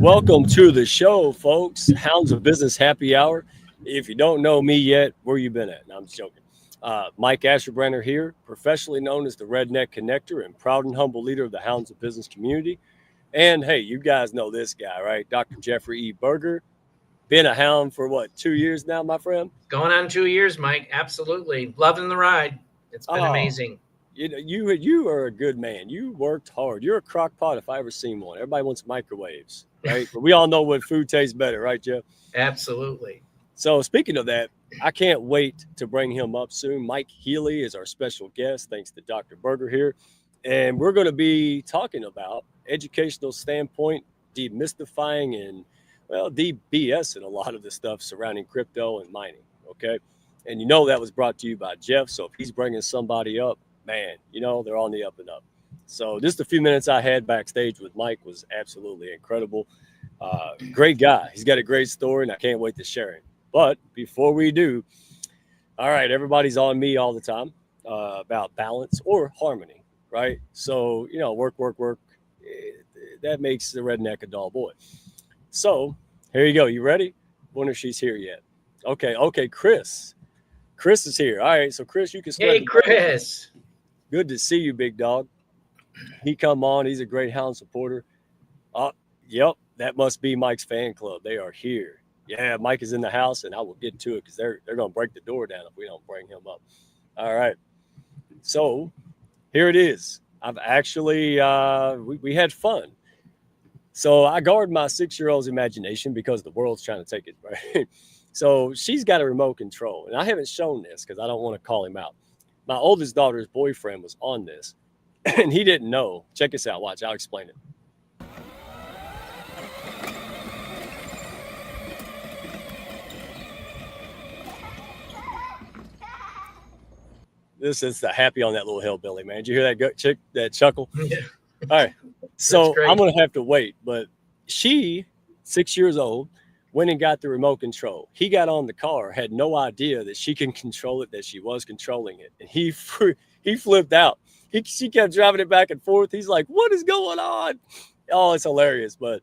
Welcome to the show, folks. Hounds of Business Happy Hour. If you don't know me yet, where you been at? No, I'm just joking. Mike Asherbrenner here, professionally known as the Redneck Connector and proud and humble leader of the Hounds of Business community. And hey, you guys know this guy, right? Dr. Jeffrey E. Berger. Been a hound for what, 2 years now, my friend? Going on 2 years, Mike. Absolutely. Loving the ride. It's been amazing. You are a good man. You worked hard. You're a crock pot if I ever seen one. Everybody wants microwaves, right? But we all know what food tastes better, right, Jeff? Absolutely. So speaking of that, I can't wait to bring him up soon. Mike Healey is our special guest, thanks to Dr. Berger here. And we're going to be talking about educational standpoint, demystifying and, well, DBS and a lot of the stuff surrounding crypto and mining, okay? And you know that was brought to you by Jeff. So if he's bringing somebody up, man, you know, they're on the up and up. So just a few minutes I had backstage with Mike was absolutely incredible. Great guy. He's got a great story, and I can't wait to share it. But before we do, all right, everybody's on me all the time about balance or harmony, right? So, you know, work. That makes the redneck a dull boy. So here you go. You ready? Wonder if she's here yet. Okay, Chris. Chris is here. All right, so Chris, you can spread. Hey, Chris. Good to see you, big dog. He come on. He's a great hound supporter. Yep, that must be Mike's fan club. They are here. Yeah, Mike is in the house, and I will get to it because they're going to break the door down if we don't bring him up. All right. So here it is. I've actually we had fun. So I guard my 6-year-old's imagination because the world's trying to take it, right? So she's got a remote control, and I haven't shown this because I don't want to call him out. My oldest daughter's boyfriend was on this, and he didn't know. Check this out. Watch. I'll explain it. This is the happy on that little hillbilly, man. Did you hear that chuckle? Yeah. All right. So I'm going to have to wait. But she, 6 years old, went and got the remote control. He got on the car, had no idea that she can control it, that she was controlling it. And he flipped out. She kept driving it back and forth. He's like, what is going on? Oh, it's hilarious. But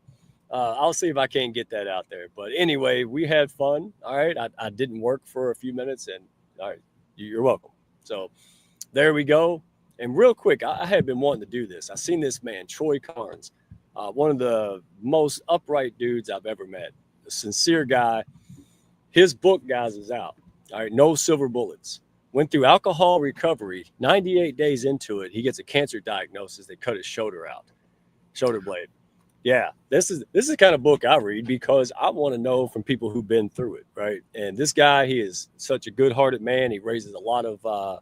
I'll see if I can't get that out there. But anyway, we had fun. All right. I didn't work for a few minutes. And all right, you're welcome. So there we go. And real quick, I had been wanting to do this. I seen this man, Troy Carnes, one of the most upright dudes I've ever met. A sincere guy. His book, guys, is out. All right, No Silver Bullets. Went through alcohol recovery. 98 days into it, he gets a cancer diagnosis. They cut his shoulder out, shoulder blade. Yeah, this is the kind of book I read because I want to know from people who've been through it, right? And this guy, he is such a good-hearted man. He raises a lot of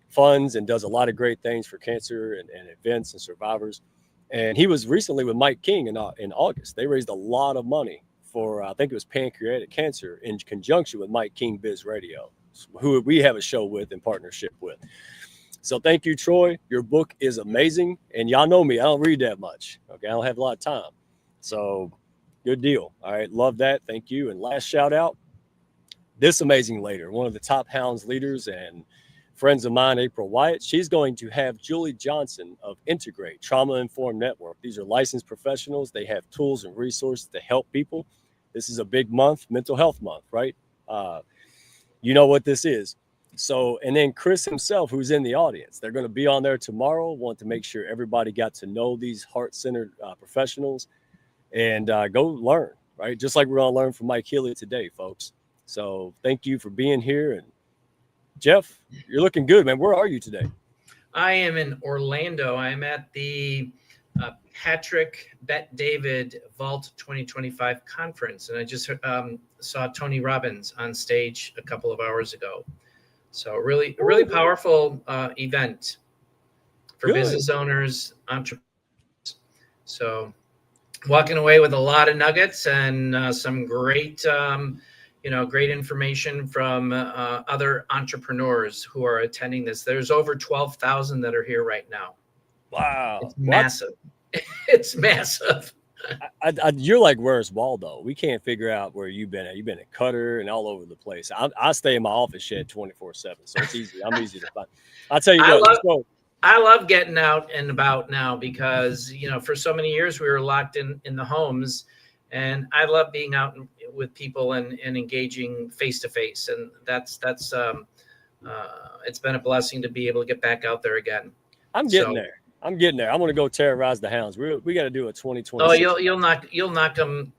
funds and does a lot of great things for cancer and events and survivors. And he was recently with Mike King in August. They raised a lot of money for, I think it was pancreatic cancer in conjunction with Mike King Biz Radio, who we have a show with in partnership with. So thank you, Troy. Your book is amazing. And y'all know me. I don't read that much. Okay. I don't have a lot of time. So good deal. All right. Love that. Thank you. And last shout out, this amazing lady, one of the top hounds leaders and friends of mine, April Wyatt. She's going to have Julie Johnson of Integrate Trauma Informed Network. These are licensed professionals. They have tools and resources to help people. This is a big month, mental health month, right? You know what this is. So, and then Chris himself, who's in the audience, they're going to be on there tomorrow. Want to make sure everybody got to know these heart-centered professionals and go learn, right? Just like we're going to learn from Mike Healey today, folks. So thank you for being here. And Jeff, you're looking good, man. Where are you today? I am in Orlando. I'm at the Patrick Bet David Vault 2025 conference. And I just saw Tony Robbins on stage a couple of hours ago. So really powerful event for business owners, entrepreneurs. So walking away with a lot of nuggets and some great, great information from other entrepreneurs who are attending this. There's over 12,000 that are here right now. Wow. It's massive. It's massive. You're like, where's Waldo? We can't figure out where you've been at. You've been at Cutter and all over the place. I stay in my office shed 24/7, so it's easy. I'm easy to find. I'll tell you what. I love getting out and about now because, for so many years we were locked in the homes And I love being out with people and engaging face to face. And that's it's been a blessing to be able to get back out there again. I'm getting there. I'm going to go terrorize the hounds. We got to do a 2020. Oh, you'll knock them.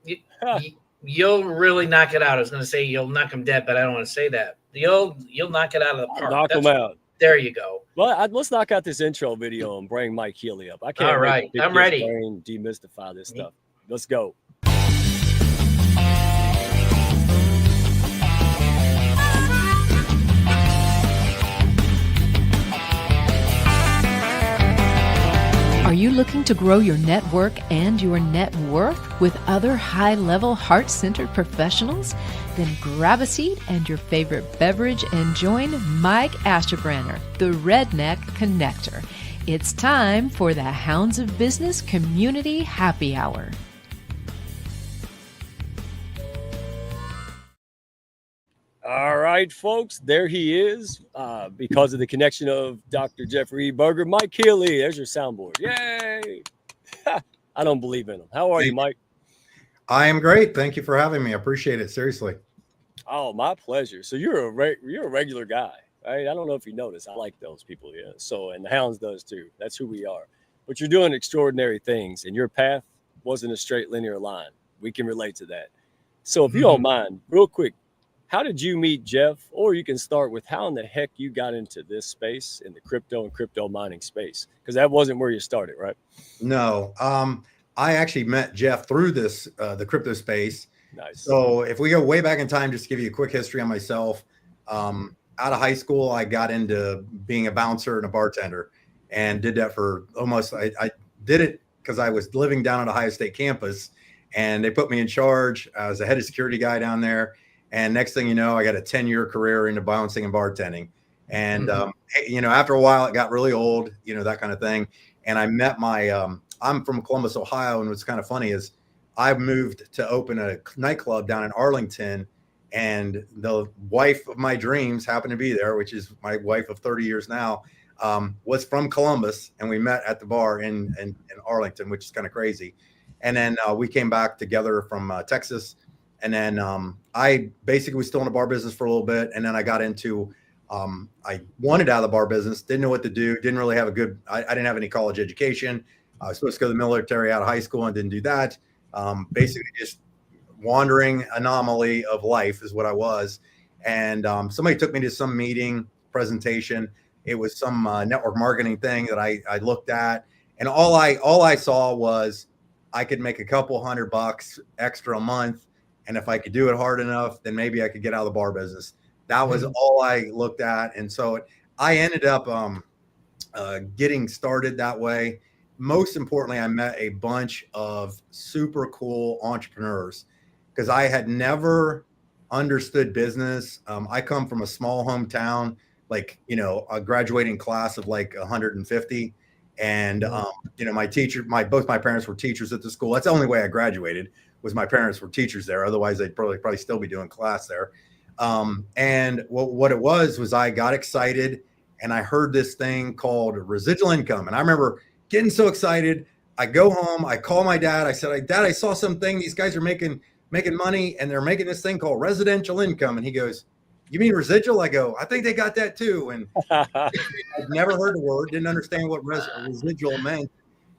You'll really knock it out. I was going to say you'll knock them dead, but I don't want to say that. You'll knock it out of the park. Knock them out. There you go. Well, let's knock out this intro video and bring Mike Healey up. I can't. All right, I'm ready. Demystify this stuff. Let's go. Are you looking to grow your network and your net worth with other high-level, heart-centered professionals? Then grab a seat and your favorite beverage and join Mike Asherbrenner, the Redneck Connector. It's time for the Hounds of Business Community Happy Hour. All right, folks, there he is. Because of the connection of Dr. Jeffrey E. Berger, Mike Healey. There's your soundboard. Yay! I don't believe in him. How are you, Mike? I am great. Thank you for having me. I appreciate it. Seriously. Oh, my pleasure. So you're a regular guy, right? I don't know if you noticed. I like those people, yeah. So, and the Hounds does too. That's who we are. But you're doing extraordinary things, and your path wasn't a straight linear line. We can relate to that. So if you don't mind, real quick, how did you meet Jeff? Or you can start with how in the heck you got into this space, in the crypto and crypto mining space, because that wasn't where you started, right? No, I actually met Jeff through this, the crypto space. Nice. So if we go way back in time, just to give you a quick history on myself, out of high school, I got into being a bouncer and a bartender and did that for almost, I did it because I was living down at Ohio State campus and they put me in charge. I was the head of security guy down there. And next thing you know, I got a 10-year career into bouncing and bartending. And, after a while, it got really old, that kind of thing. And I met I'm from Columbus, Ohio. And what's kind of funny is I moved to open a nightclub down in Arlington. And the wife of my dreams happened to be there, which is my wife of 30 years now, was from Columbus. And we met at the bar in Arlington, which is kind of crazy. And then we came back together from Texas. And then I basically was still in the bar business for a little bit. And then I got into, I wanted out of the bar business, didn't know what to do, didn't really have I didn't have any college education. I was supposed to go to the military out of high school and didn't do that. Basically just wandering anomaly of life is what I was. And somebody took me to some meeting presentation. It was some network marketing thing that I looked at. And all I saw was I could make a couple $100 extra a month. And if I could do it hard enough, then maybe I could get out of the bar business. That was all I looked at. And so I ended up getting started that way. Most importantly, I met a bunch of super cool entrepreneurs because I had never understood business. I come from a small hometown, like, a graduating class of like 150. And, my teacher, both my parents were teachers at the school. That's the only way I graduated. Was my parents were teachers there. Otherwise, they'd probably still be doing class there. And what it was I got excited and I heard this thing called residual income. And I remember getting so excited. I go home, I call my dad. I said, Dad, I saw something. These guys are making money and they're making this thing called residential income. And he goes, you mean residual? I go, I think they got that too. And I'd never heard the word, didn't understand what residual meant.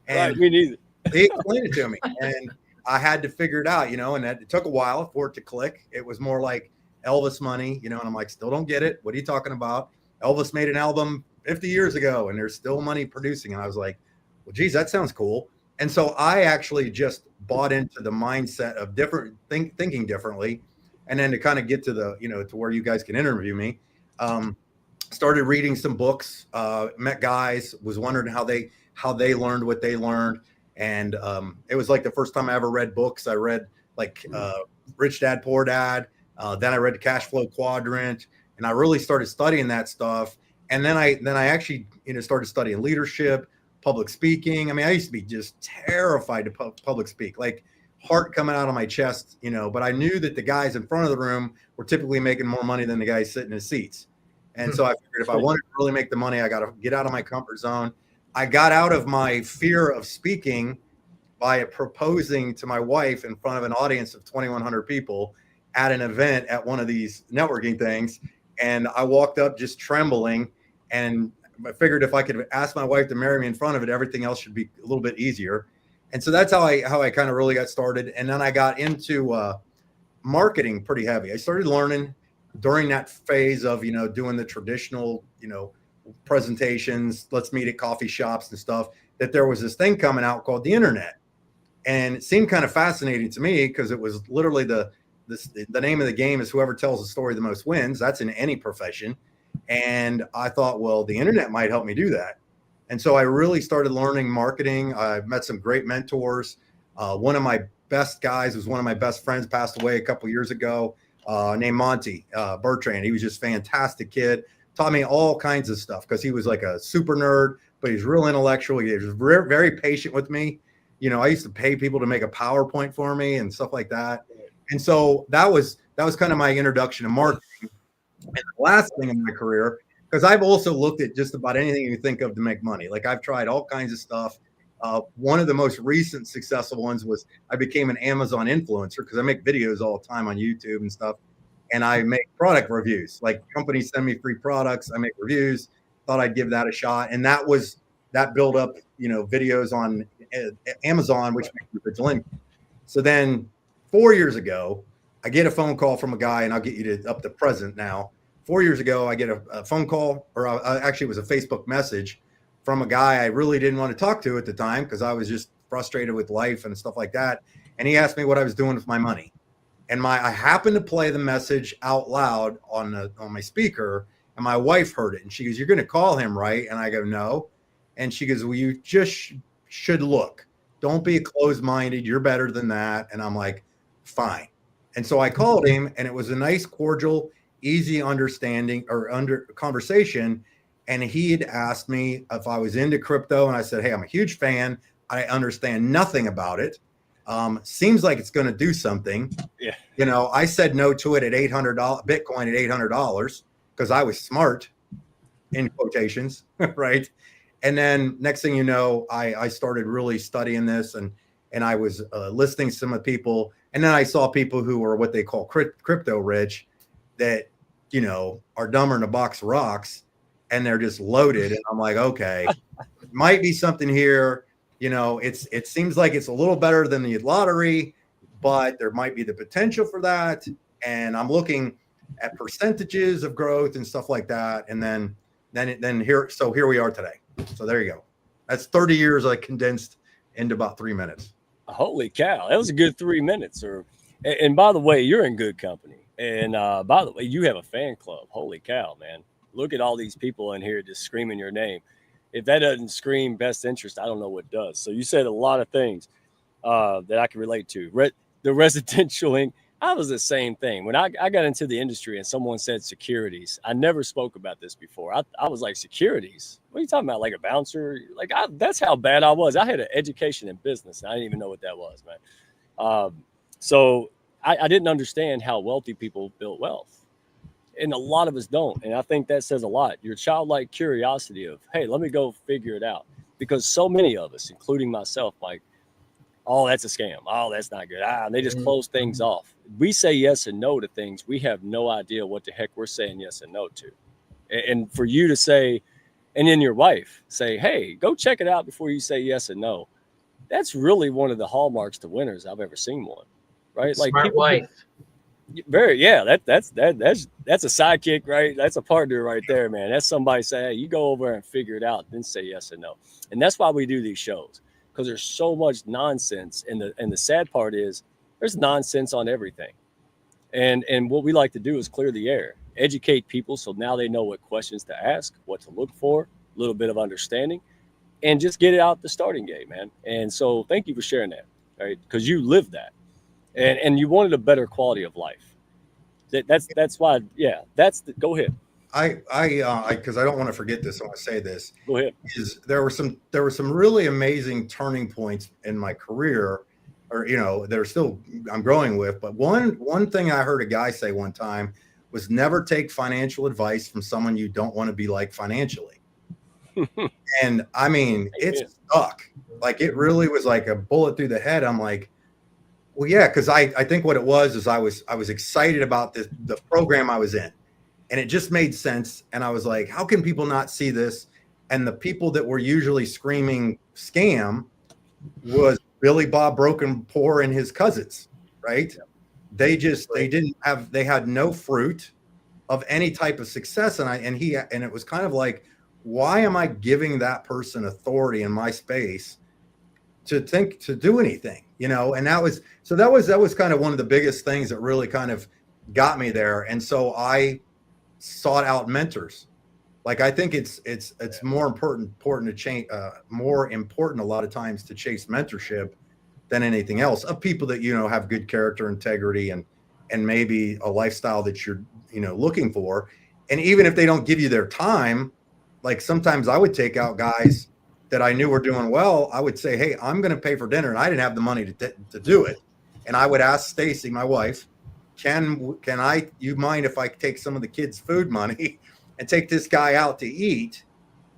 And right, me neither. They explained it to me. And I had to figure it out, and it took a while for it to click. It was more like Elvis money, and I'm like, still don't get it. What are you talking about? Elvis made an album 50 years ago and there's still money producing. And I was like, well, geez, that sounds cool. And so I actually just bought into the mindset of thinking differently. And then to kind of get to the, to where you guys can interview me, started reading some books, met guys, was wondering how they learned what they learned. And it was like the first time I ever read books. I read like Rich Dad, Poor Dad. Then I read the Cash Flow Quadrant, and I really started studying that stuff. And then I actually started studying leadership, public speaking. I mean, I used to be just terrified to public speak, like heart coming out of my chest, But I knew that the guys in front of the room were typically making more money than the guys sitting in seats. And so I figured if I wanted to really make the money, I got to get out of my comfort zone. I got out of my fear of speaking by proposing to my wife in front of an audience of 2,100 people at an event at one of these networking things. And I walked up just trembling, and I figured if I could ask my wife to marry me in front of it, everything else should be a little bit easier. And so that's how I kind of really got started. And then I got into marketing pretty heavy. I started learning during that phase of, doing the traditional, presentations, let's meet at coffee shops and stuff, that there was this thing coming out called the internet. And it seemed kind of fascinating to me because it was literally the name of the game is whoever tells the story the most wins. That's in any profession. And I thought, well, the internet might help me do that. And so I really started learning marketing. I met some great mentors. One of my best guys was one of my best friends, passed away a couple years ago, named Monty Bertrand. He was just a fantastic kid. Taught me all kinds of stuff because he was like a super nerd, but he's real intellectual. He was very, very patient with me. I used to pay people to make a PowerPoint for me and stuff like that. And so that was kind of my introduction to marketing. And the last thing in my career, because I've also looked at just about anything you think of to make money. Like I've tried all kinds of stuff. One of the most recent successful ones was I became an Amazon influencer because I make videos all the time on YouTube and stuff. And I make product reviews. Like companies send me free products. I make reviews. Thought I'd give that a shot. And that built up, videos on Amazon, which makes me vigilant. So then 4 years ago, I get a phone call from a guy, and I'll get you up to present now. 4 years ago, I get a phone call, or actually it was a Facebook message from a guy I really didn't want to talk to at the time because I was just frustrated with life and stuff like that. And he asked me what I was doing with my money. And I happened to play the message out loud on my speaker, and my wife heard it. And she goes, "You're going to call him, right?" And I go, "No." And she goes, "Well, you just should look. Don't be closed-minded. You're better than that." And I'm like, fine. And so I called him, and it was a nice, cordial, easy understanding or conversation. And he had asked me if I was into crypto. And I said, "Hey, I'm a huge fan. I understand nothing about it. Seems like it's going to do something." Yeah. I said no to it at $800, Bitcoin at $800, because I was smart, in quotations, right? And then next thing you know, I started really studying this, and I was listening to some of the people. And then I saw people who were what they call crypto rich that, are dumber than a box of rocks, and they're just loaded. And I'm like, okay, might be something here. It seems like it's a little better than the lottery, but there might be the potential for that. And I'm looking at percentages of growth and stuff like that. And then here we are today. So there you go. That's 30 years I condensed into about 3 minutes. Holy cow. That was a good 3 minutes. And by the way, you're in good company. And by the way, you have a fan club. Holy cow, man. Look at all these people in here just screaming your name. If that doesn't scream best interest, I don't know what does. So you said a lot of things that I can relate to. The residential ink, I was the same thing. When I got into the industry and someone said securities, I never spoke about this before. I was like, securities? What are you talking about? Like a bouncer? That's how bad I was. I had an education in business, and I didn't even know what that was, man. So I didn't understand how wealthy people built wealth. And a lot of us don't. And I think that says a lot. Your childlike curiosity of, hey, let me go figure it out. Because so many of us, including myself, like, oh, that's a scam. Oh, that's not good. And they just close things off. We say yes and no to things. We have no idea what the heck we're saying yes and no to. And for you to say, and then your wife say, hey, go check it out before you say yes and no. That's really one of the hallmarks to winners I've ever seen one. Right? Smart like wife. That's a sidekick, right? That's a partner right there, man. That's somebody say, hey, you go over and figure it out, then say yes and no. And that's why we do these shows, because there's so much nonsense. And the sad part is there's nonsense on everything. And what we like to do is clear the air, educate people so now they know what questions to ask, what to look for, a little bit of understanding, and just get it out the starting gate, man. And so thank you for sharing that, right? Because you live that. And you wanted a better quality of life. That's why, yeah. Go ahead. Because I don't want to forget this. I want to say this. Go ahead. There were some really amazing turning points in my career, or that are still I'm growing with. But one thing I heard a guy say one time was never take financial advice from someone you don't want to be like financially. And I mean, it stuck. Like it really was like a bullet through the head. I'm like, well, yeah, because I think what it was is I was excited about the program I was in, and it just made sense. And I was like, how can people not see this? And the people that were usually screaming scam was Billy Bob Broken Poor and his cousins, right? They had no fruit of any type of success. And it was kind of like, why am I giving that person authority in my space to do anything, And that was kind of one of the biggest things that really kind of got me there. And so I sought out mentors. Like, I think it's more important to change, more important a lot of times to chase mentorship than anything else, of people that, have good character, integrity, and maybe a lifestyle that you're, looking for. And even if they don't give you their time, like sometimes I would take out guys that I knew were doing well. I would say, hey, I'm going to pay for dinner. And I didn't have the money to do it. And I would ask Stacy, my wife, you mind if I take some of the kids' food money and take this guy out to eat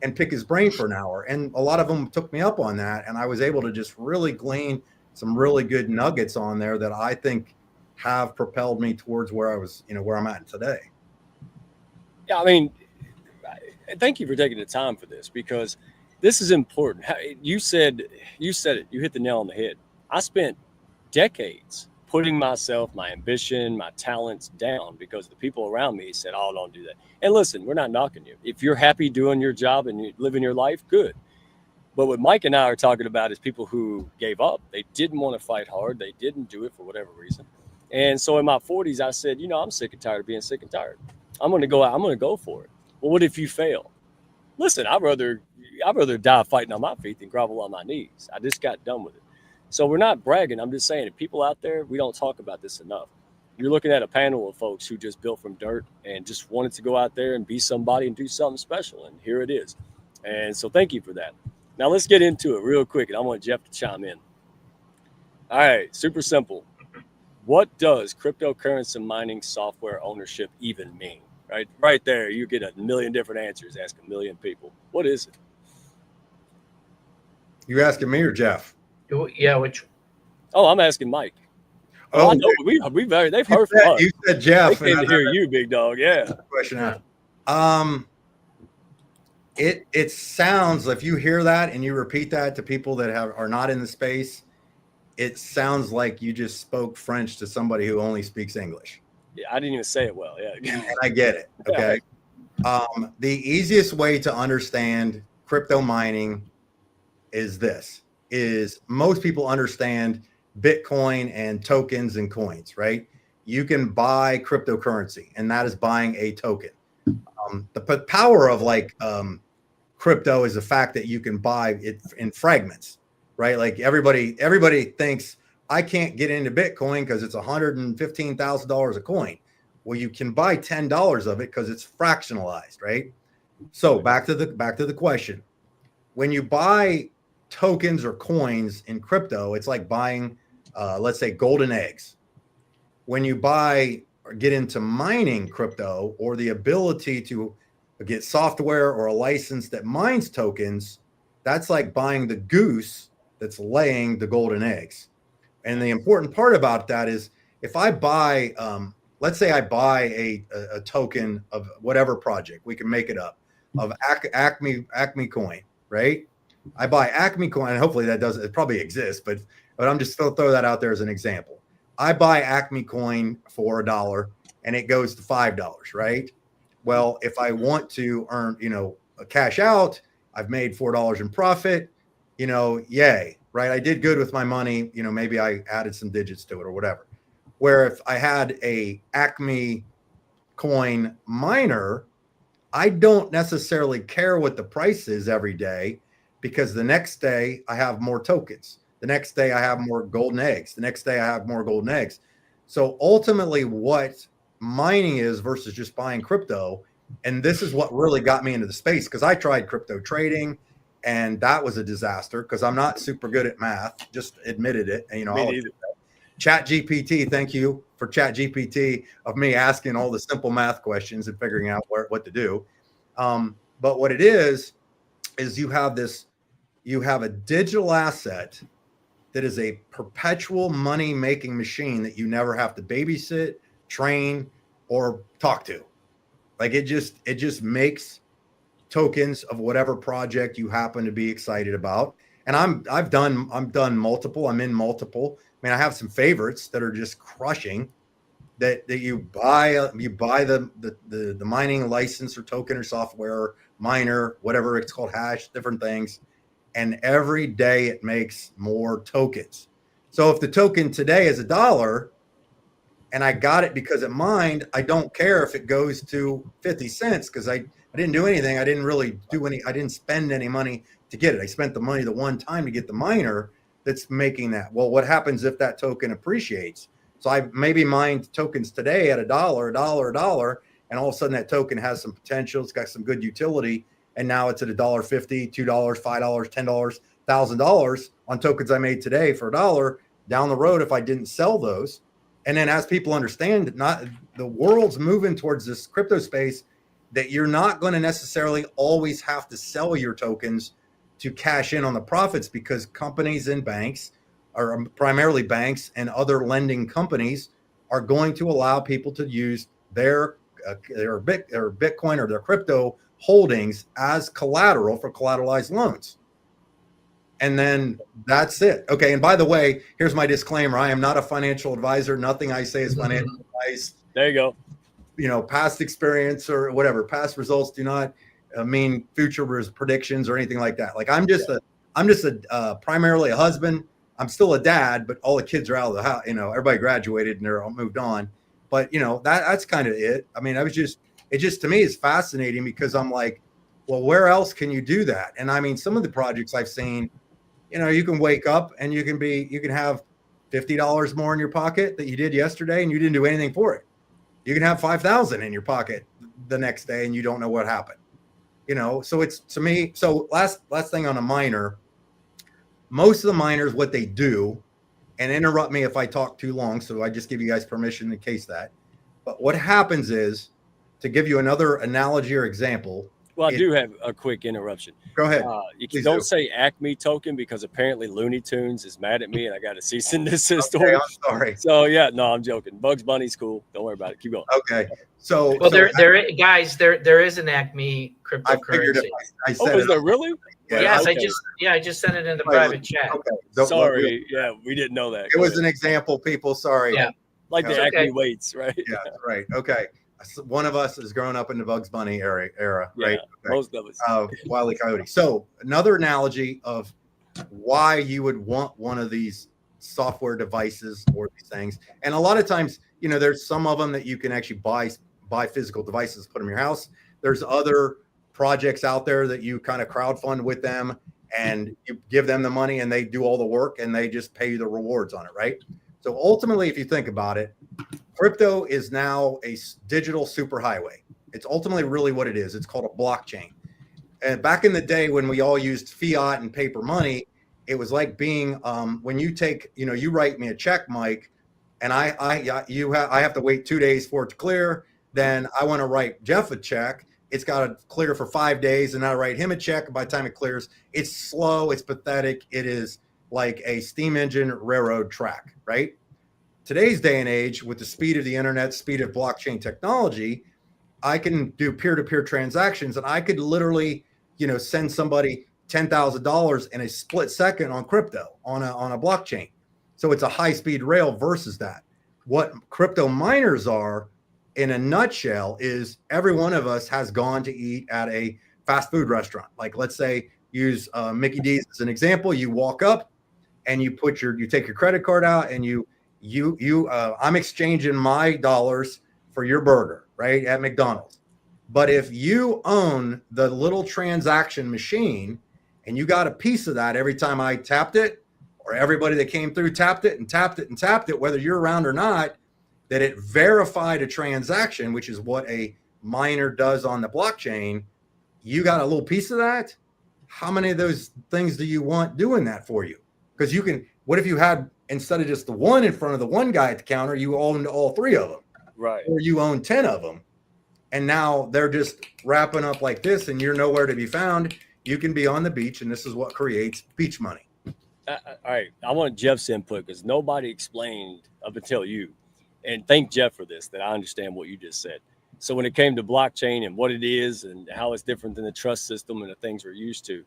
and pick his brain for an hour? And a lot of them took me up on that. And I was able to just really glean some really good nuggets on there that I think have propelled me towards where I was, where I'm at today. Yeah. I mean, thank you for taking the time for this, because this is important. You said it, you hit the nail on the head. I spent decades putting myself, my ambition, my talents down because the people around me said, oh, don't do that. And listen, we're not knocking you. If you're happy doing your job and you're living your life, good. But what Mike and I are talking about is people who gave up. They didn't want to fight hard. They didn't do it for whatever reason. And so in my 40s, I said, I'm sick and tired of being sick and tired. I'm going to go out. I'm going to go for it. Well, what if you fail? Listen, I'd rather die fighting on my feet than grovel on my knees. I just got done with it. So we're not bragging. I'm just saying, if people out there, we don't talk about this enough. You're looking at a panel of folks who just built from dirt and just wanted to go out there and be somebody and do something special. And here it is. And so thank you for that. Now let's get into it real quick. And I want Jeff to chime in. All right. Super simple. What does cryptocurrency mining software ownership even mean? Right there, you get a million different answers. Ask a million people. What is it? You asking me or Jeff? Yeah, which? Oh, I'm asking Mike. Oh, I know they've heard from us. You said Jeff. They came to hear you, big dog. Yeah. Question. It sounds, if you hear that and you repeat that to people that are not in the space, it sounds like you just spoke French to somebody who only speaks English. Yeah, I didn't even say it well. Yeah. And I get it. Okay. The easiest way to understand crypto mining is most people understand Bitcoin and tokens and coins, right? You can buy cryptocurrency, and that is buying a token. The power of crypto is the fact that you can buy it in fragments, right? Like everybody thinks, I can't get into Bitcoin because it's $115,000 a coin. Well, you can buy $10 of it because it's fractionalized, right? So back to the question. When you buy tokens or coins in crypto, it's like buying, let's say, golden eggs. When you buy or get into mining crypto, or the ability to get software or a license that mines tokens, that's like buying the goose that's laying the golden eggs. And the important part about that is, if I buy, let's say I buy a token of whatever project, we can make it up, of Acme coin, right? I buy Acme coin, and hopefully it probably exists, but I'm just going to throw that out there as an example. I buy Acme coin for $1 and it goes to $5, right? Well, if I want to earn, a cash out, I've made $4 in profit, yay. Right. I did good with my money. Maybe I added some digits to it or whatever. Where if I had a Acme coin miner, I don't necessarily care what the price is every day, because the next day I have more tokens. The next day I have more golden eggs. The next day I have more golden eggs. So ultimately what mining is versus just buying crypto, and this is what really got me into the space, because I tried crypto trading. And that was a disaster because I'm not super good at math. Just admitted it. And, Chat GPT, thank you for Chat GPT of me asking all the simple math questions and figuring out what to do. But what it is is you have a digital asset that is a perpetual money making machine that you never have to babysit, train, or talk to. Like it just makes tokens of whatever project you happen to be excited about. And I'm done multiple. I'm in multiple. I mean, I have some favorites that are just crushing. That you buy the mining license or token or software miner, whatever it's called, hash, different things. And every day it makes more tokens. So if the token today is $1 and I got it because it mined, I don't care if it goes to 50 cents because I didn't do anything. I didn't spend any money to get it. I spent the money the one time to get the miner that's making that. Well, what happens if that token appreciates? So I maybe mined tokens today at $1, and all of a sudden that token has some potential. It's got some good utility. And now it's at $1.50, $2, $5, $10, $1,000 on tokens I made today for $1 down the road if I didn't sell those. And then as people understand, the world's moving towards this crypto space that you're not going to necessarily always have to sell your tokens to cash in on the profits, because companies and banks, or primarily banks and other lending companies, are going to allow people to use their Bitcoin or their crypto holdings as collateral for collateralized loans. And then that's it. Okay. And by the way, here's my disclaimer. I am not a financial advisor. Nothing I say is financial advice. There you go. You know, past experience or whatever, past results do not mean future predictions or anything like that. Like I'm just primarily a husband. I'm still a dad, but all the kids are out of the house. You know, everybody graduated and they're all moved on. But you know, that's kind of it. I mean, it just to me is fascinating because I'm like, well, where else can you do that? And I mean, some of the projects I've seen, you know, you can wake up and you can have $50 more in your pocket that you did yesterday and you didn't do anything for it. You can have 5,000 in your pocket the next day and you don't know what happened. You know, so it's, to me, so last thing on a miner, most of the miners, what they do, and interrupt me if I talk too long, so I just give you guys permission in case that, but what happens is, to give you another analogy or example. Well, I do have a quick interruption. Go ahead. You don't say Acme token because apparently Looney Tunes is mad at me and I got a cease and desist Okay, order. I'm sorry. So yeah, no, I'm joking. Bugs Bunny's cool. Don't worry about it. Keep going. Okay. So well, there is an Acme cryptocurrency. I said is there really? Yeah, yes, okay. I just sent it in the private chat. Okay. Sorry. Yeah, we didn't know that. It was an example, people. Sorry. Yeah. Like the Acme weights, right? Yeah, right. Okay. One of us has grown up in the Bugs Bunny era, right? Yeah, okay. most of us. Wile E. Coyote. So another analogy of why you would want one of these software devices or these things. And a lot of times, you know, there's some of them that you can actually buy physical devices, put them in your house. There's other projects out there that you kind of crowdfund with them and you give them the money and they do all the work and they just pay you the rewards on it, right? So ultimately, if you think about it, crypto is now a digital superhighway. It's ultimately really what it is. It's called a blockchain. And back in the day when we all used fiat and paper money, it was like being when you take, you know, you write me a check, Mike, and I have to wait 2 days for it to clear. Then I want to write Jeff a check. It's got to clear for 5 days, and I write him a check. And by the time it clears, it's slow. It's pathetic. It is like a steam engine railroad track, right? Today's day and age, with the speed of the internet, speed of blockchain technology, I can do peer-to-peer transactions, and I could literally, you know, send somebody $10,000 in a split second on crypto on a blockchain. So it's a high-speed rail versus that. What crypto miners are, in a nutshell, is every one of us has gone to eat at a fast food restaurant. Like, let's say, use Mickey D's as an example. You walk up and you take your credit card out and I'm exchanging my dollars for your burger, right, at McDonald's. But if you own the little transaction machine and you got a piece of that every time I tapped it, or everybody that came through tapped it and tapped it and tapped it, whether you're around or not, that it verified a transaction, which is what a miner does on the blockchain, you got a little piece of that. How many of those things do you want doing that for you? Because you can, what if you had, instead of just the one in front of the one guy at the counter, you owned all 3 of them, right? Or you own 10 of them. And now they're just wrapping up like this and you're nowhere to be found. you can be on the beach, and this is what creates beach money. All right. I want Jeff's input because nobody explained up until you. And thank Jeff for this, that I understand what you just said. So when it came to blockchain and what it is and how it's different than the trust system and the things we're used to,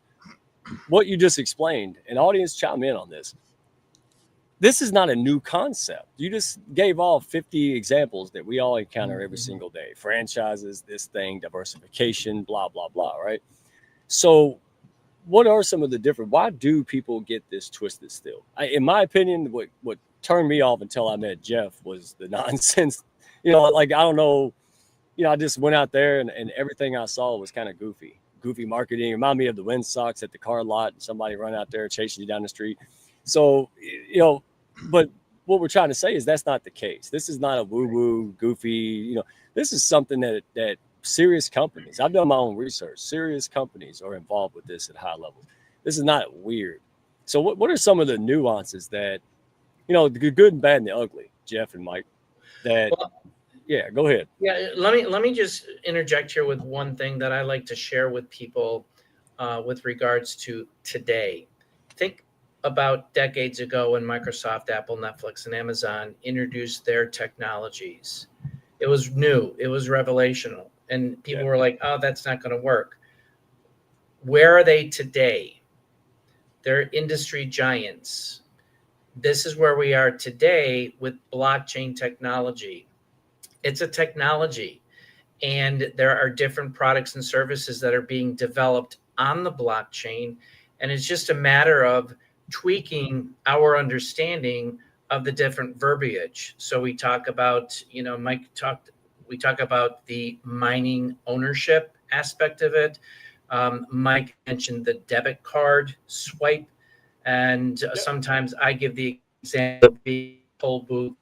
what you just explained, and audience chime in on this. This is not a new concept. You just gave all 50 examples that we all encounter every single day. Franchises, this thing, diversification, blah, blah, blah, right? So what are some of the different, why do people get this twisted still? In my opinion, what turned me off until I met Jeff was the nonsense. Like, I don't know, I just went out there and everything I saw was kind of goofy marketing. It reminded me of the Wind Sox at the car lot and somebody run out there chasing you down the street. So, but what we're trying to say is that's not the case. This is not a woo-woo, goofy, this is something that serious companies, I've done my own research, serious companies are involved with this at high levels. This is not weird. So what are some of the nuances that, the good and bad and the ugly, Jeff and Mike, that, yeah, go ahead. Yeah, let me just interject here with one thing that I like to share with people with regards to today. Think about decades ago when Microsoft, Apple, Netflix, and Amazon introduced their technologies. It was new. It was revelational. And people were like, oh, that's not going to work. Where are they today? They're industry giants. This is where we are today with blockchain technology. It's a technology, and there are different products and services that are being developed on the blockchain. And it's just a matter of tweaking our understanding of the different verbiage. So we talk about, we talk about the mining ownership aspect of it. Mike mentioned the debit card swipe. And sometimes I give the example of the toll booth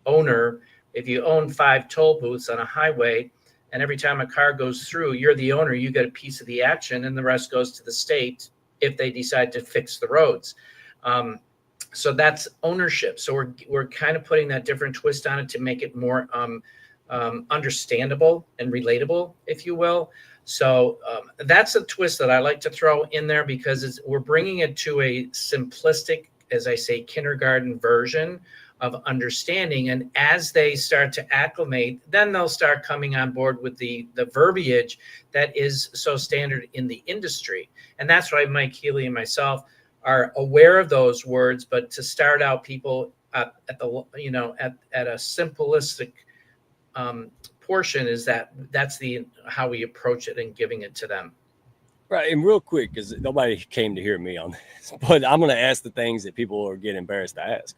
owner. If you own 5 toll booths on a highway, and every time a car goes through, you're the owner, you get a piece of the action, and the rest goes to the state if they decide to fix the roads. So that's ownership. So we're kind of putting that different twist on it to make it more understandable and relatable, if you will. So that's a twist that I like to throw in there because we're bringing it to a simplistic, as I say, kindergarten version of understanding. And as they start to acclimate, then they'll start coming on board with the verbiage that is so standard in the industry. And that's why Mike Healey and myself are aware of those words. But to start out people at a simplistic portion is that's how we approach it and giving it to them. Right. And real quick, because nobody came to hear me on this, but I'm going to ask the things that people are getting embarrassed to ask.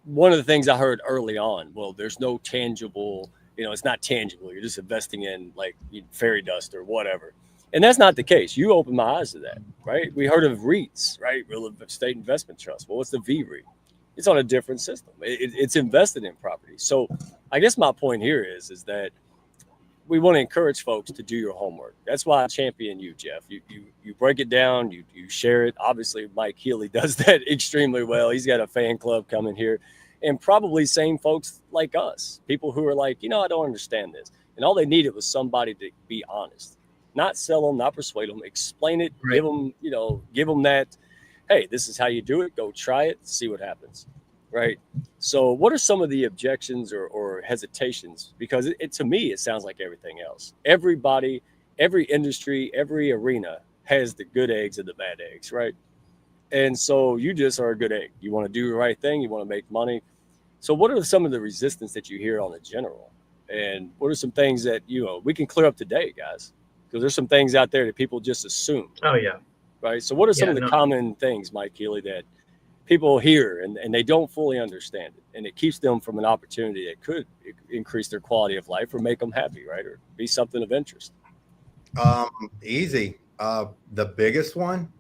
One of the things I heard early on, well, there's no tangible, it's not tangible. You're just investing in like fairy dust or whatever. And that's not the case. You opened my eyes to that, right? We heard of REITs, right? Real estate investment trust. Well, what's the VREIT? It's on a different system. It's invested in property. So I guess my point here is that we want to encourage folks to do your homework. That's why I champion you, Jeff. You break it down, you share it. Obviously, Mike Healey does that extremely well. He's got a fan club coming here. And probably same folks like us, people who are like, I don't understand this. And all they needed was somebody to be honest. Not sell them, not persuade them, explain it, right. Give them that, hey, this is how you do it. Go try it, see what happens, right? So what are some of the objections or hesitations? Because to me, it sounds like everything else. Everybody, every industry, every arena has the good eggs and the bad eggs, right? And so you just are a good egg. You want to do the right thing. You want to make money. So what are some of the resistance that you hear on the general? And what are some things that, we can clear up today, guys? Because there's some things out there that people just assume. Oh, yeah. Right. So what are some of the common things, Mike Healey, that people hear and they don't fully understand it? And it keeps them from an opportunity that could increase their quality of life or make them happy, right? Or be something of interest. Easy. The biggest one,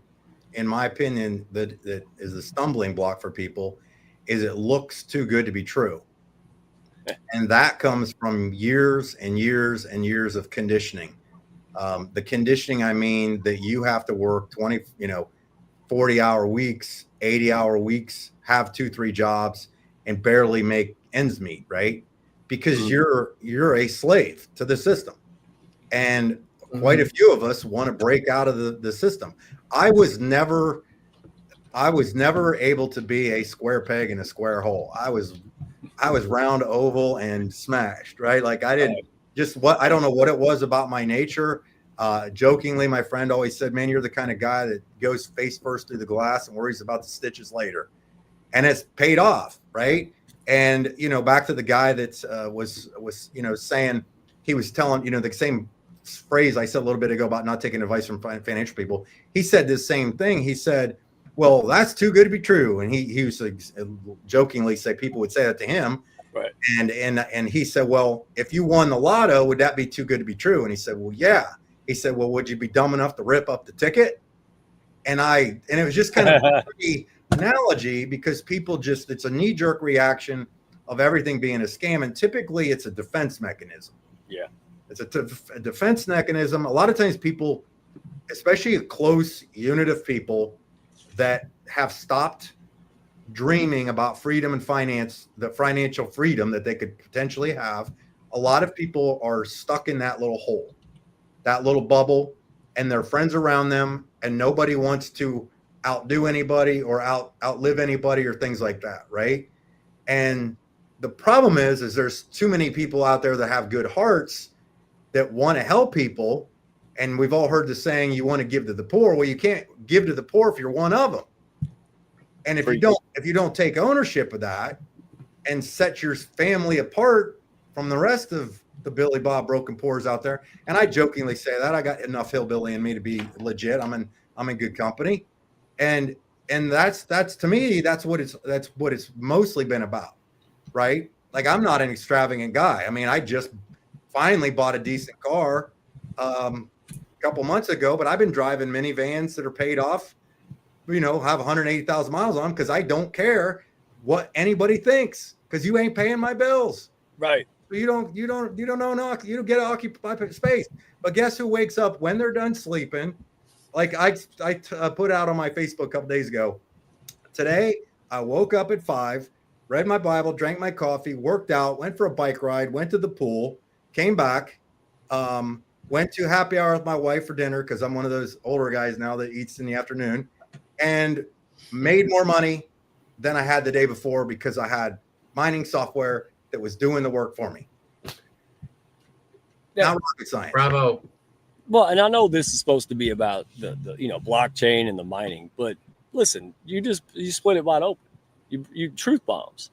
in my opinion, that is a stumbling block for people is it looks too good to be true. And that comes from years and years and years of conditioning. The conditioning, I mean, that you have to work 40-hour weeks, 80-hour weeks, have 2-3 jobs and barely make ends meet, right? Because you're a slave to the system. And quite a few of us want to break out of the system. I was never able to be a square peg in a square hole. I was round, oval, and smashed, right? Like I don't know what it was about my nature. Jokingly, my friend always said, man, you're the kind of guy that goes face first through the glass and worries about the stitches later. And it's paid off, right? And, back to the guy that was saying, he was telling, the same phrase I said a little bit ago about not taking advice from financial people. He said this same thing. He said, well, that's too good to be true. And he used to jokingly say people would say that to him. Right. And he said, well, if you won the lotto, would that be too good to be true? And he said, well, yeah. He said, well, would you be dumb enough to rip up the ticket? And it was just kind of a pretty analogy, because people it's a knee-jerk reaction of everything being a scam. And typically it's a defense mechanism. Yeah. It's a defense mechanism. A lot of times people, especially a close unit of people that have stopped dreaming about freedom and finance, the financial freedom that they could potentially have, a lot of people are stuck in that little hole, that little bubble, and their friends around them, and nobody wants to outdo anybody or outlive anybody or things like that, right? And the problem is there's too many people out there that have good hearts that want to help people. And we've all heard the saying, you want to give to the poor. Well, you can't give to the poor if you're one of them. And if you don't take ownership of that and set your family apart from the rest of the Billy Bob Broken Poors out there, and I jokingly say that I got enough hillbilly in me to be legit. I'm in good company, and that's to me that's what it's mostly been about, right? Like I'm not an extravagant guy. I mean, I just finally bought a decent car a couple months ago, but I've been driving minivans that are paid off, have 180,000 miles on them, because I don't care what anybody thinks, because you ain't paying my bills. Right. You don't get to occupy space. But guess who wakes up when they're done sleeping? Like I put out on my Facebook a couple days ago. Today, I woke up at 5, read my Bible, drank my coffee, worked out, went for a bike ride, went to the pool, came back, went to happy hour with my wife for dinner, because I'm one of those older guys now that eats in the afternoon, and made more money than I had the day before, because I had mining software that was doing the work for me. Not rocket science. Bravo. Well, and I know this is supposed to be about the blockchain and the mining, but listen, you split it wide open. You truth bombs.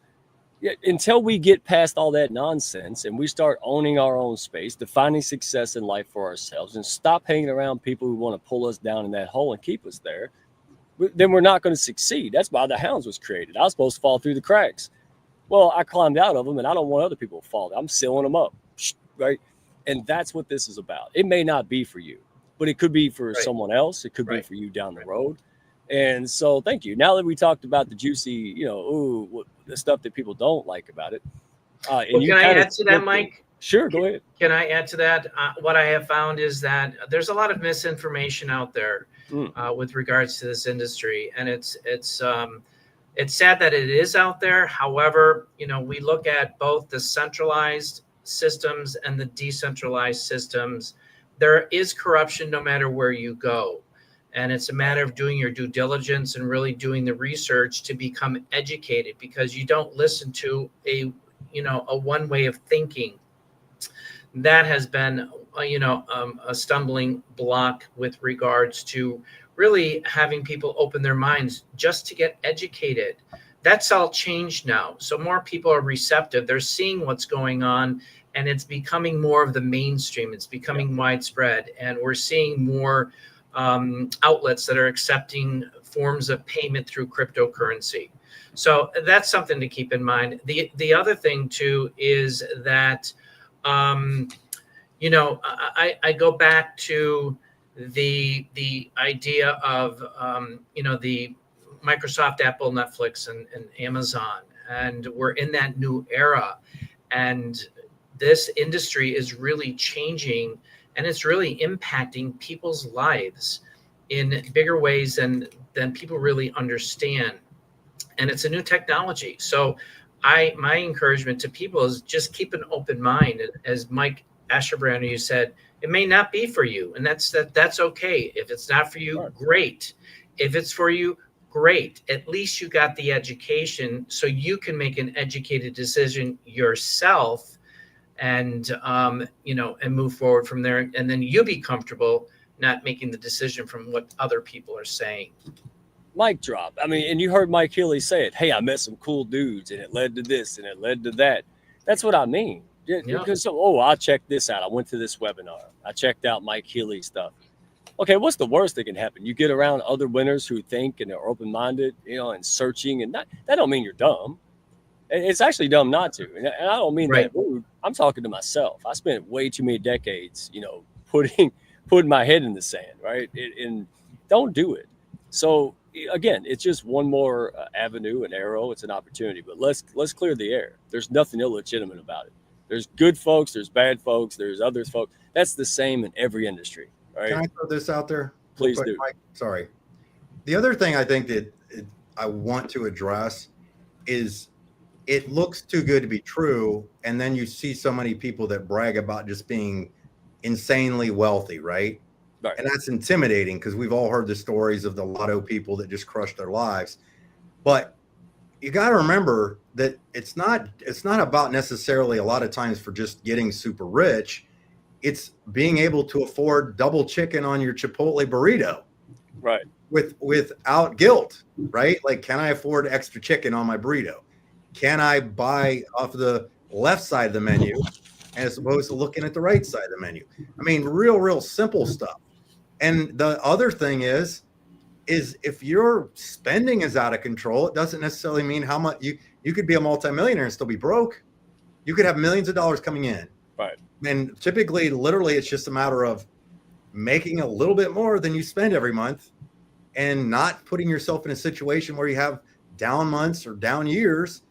Until we get past all that nonsense and we start owning our own space, defining success in life for ourselves, and stop hanging around people who want to pull us down in that hole and keep us there, then we're not going to succeed. That's why the Hounds was created. I was supposed to fall through the cracks. Well, I climbed out of them, and I don't want other people to fall. I'm sealing them up, right? And that's what this is about. It may not be for you, but it could be for someone else. It could be for you down the road. And so thank you. Now that we talked about the juicy, the stuff that people don't like about it. Can I add to that, Mike? Sure, go ahead. Can I add to that? What I have found is that there's a lot of misinformation out there with regards to this industry. And it's sad that it is out there. However, we look at both the centralized systems and the decentralized systems. There is corruption no matter where you go. And it's a matter of doing your due diligence and really doing the research to become educated, because you don't listen to a one way of thinking. That has been, a stumbling block with regards to really having people open their minds just to get educated. That's all changed now. So more people are receptive. They're seeing what's going on, and it's becoming more of the mainstream. It's becoming widespread, and we're seeing more outlets that are accepting forms of payment through cryptocurrency. So that's something to keep in mind. The other thing too is that, I go back to the idea of, the Microsoft, Apple, Netflix, and Amazon, and we're in that new era, and this industry is really changing. And it's really impacting people's lives in bigger ways than people really understand. And it's a new technology. So my encouragement to people is just keep an open mind. As Mike Asherbrander, you said it may not be for you, and that's okay. If it's not for you, great. If it's for you, great. At least you got the education so you can make an educated decision yourself, and and move forward from there. And then you be comfortable not making the decision from what other people are saying. Mic drop. I mean, and you heard Mike Healey say it. Hey, I met some cool dudes and it led to this and it led to that. That's what I mean. Because, I checked this out. I went to this webinar. I checked out Mike Healey's stuff. Okay, what's the worst that can happen? You get around other winners who think and are open-minded, and searching, and that don't mean you're dumb. It's actually dumb not to. And I don't mean that rude. I'm talking to myself. I spent way too many decades, putting my head in the sand, right? And don't do it. So again, it's just one more avenue, an arrow. It's an opportunity, but let's clear the air. There's nothing illegitimate about it. There's good folks, there's bad folks, there's other folks. That's the same in every industry. Right? Can I throw this out there? Please do. Mike? Sorry. The other thing I think that I want to address is it looks too good to be true. And then you see so many people that brag about just being insanely wealthy, right? Right. And that's intimidating because we've all heard the stories of the lotto people that just crushed their lives. But you got to remember that it's not about necessarily a lot of times for just getting super rich. It's being able to afford double chicken on your Chipotle burrito, right? Without guilt, right? Like, can I afford extra chicken on my burrito? Can I buy off the left side of the menu as opposed to looking at the right side of the menu? I mean, real simple stuff. And the other thing is if your spending is out of control, it doesn't necessarily mean how much you could be a multimillionaire and still be broke. You could have millions of dollars coming in. Right. And typically, literally, it's just a matter of making a little bit more than you spend every month and not putting yourself in a situation where you have down months or down years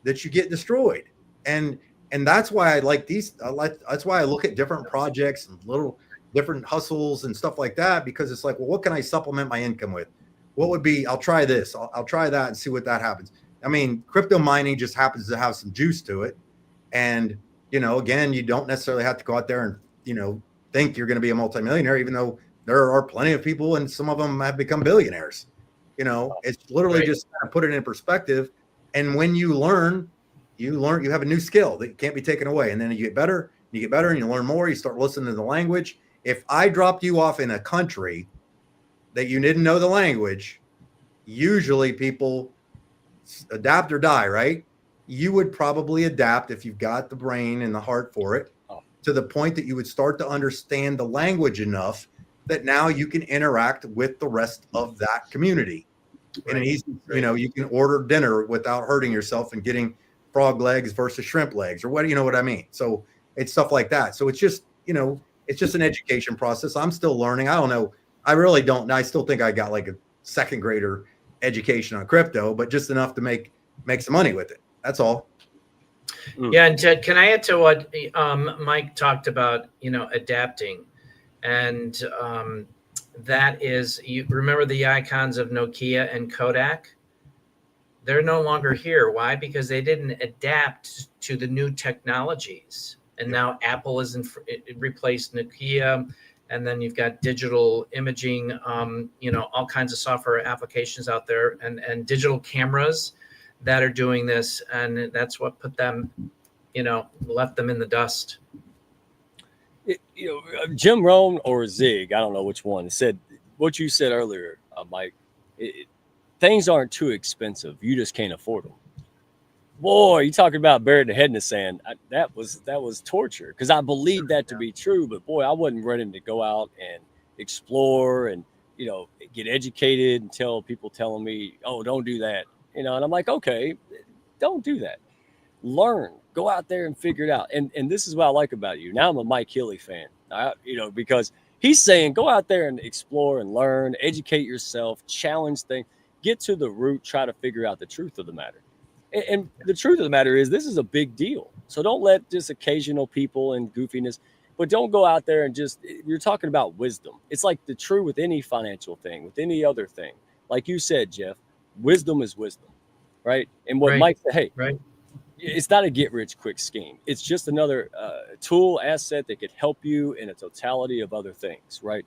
that you get destroyed. And that's why I like these. That's why I look at different projects and little different hustles and stuff like that, because it's like, well, what can I supplement my income with? What would be, I'll try this, I'll try that and see what that happens. I mean, crypto mining just happens to have some juice to it. And, again, you don't necessarily have to go out there and, think you're going to be a multimillionaire, even though there are plenty of people and some of them have become billionaires. It's literally just kind of put it in perspective. And when you learn, you have a new skill that can't be taken away. And then you get better and you learn more. You start listening to the language. If I dropped you off in a country that you didn't know the language, usually people adapt or die, right? You would probably adapt if you've got the brain and the heart for it, to the point that you would start to understand the language enough that now you can interact with the rest of that community. Right. And you can order dinner without hurting yourself and getting frog legs versus shrimp legs or what, what I mean? So it's stuff like that. So it's just, it's just an education process. I'm still learning. I don't know. I really don't. I still think I got like a second grader education on crypto, but just enough to make some money with it. That's all. Yeah. And Ted, can I add to what Mike talked about, adapting? And that is, you remember the icons of Nokia and Kodak? They're no longer here. Why? Because they didn't adapt to the new technologies. And now Apple is replaced Nokia, and then you've got digital imaging, all kinds of software applications out there, and digital cameras that are doing this, and that's what put them, left them in the dust. Jim Rohn or Zig, I don't know which one, said what you said earlier, Mike. Things aren't too expensive; you just can't afford them. Boy, you talking about burying the head in the sand. That was torture, because I believed that to be true. But boy, I wasn't ready to go out and explore and, get educated and tell people telling me, oh, don't do that. And I'm like, okay, don't do that. Learn, go out there and figure it out. And this is what I like about you. Now I'm a Mike Healey fan, because he's saying, go out there and explore and learn, educate yourself, challenge things, get to the root, try to figure out the truth of the matter. And the truth of the matter is, this is a big deal. So don't let just occasional people and goofiness, but don't go out there and you're talking about wisdom. It's like the true with any financial thing, with any other thing. Like you said, Jeff, wisdom is wisdom, right? And what Mike said, hey, it's not a get rich quick scheme. It's just another tool asset that could help you in a totality of other things, right?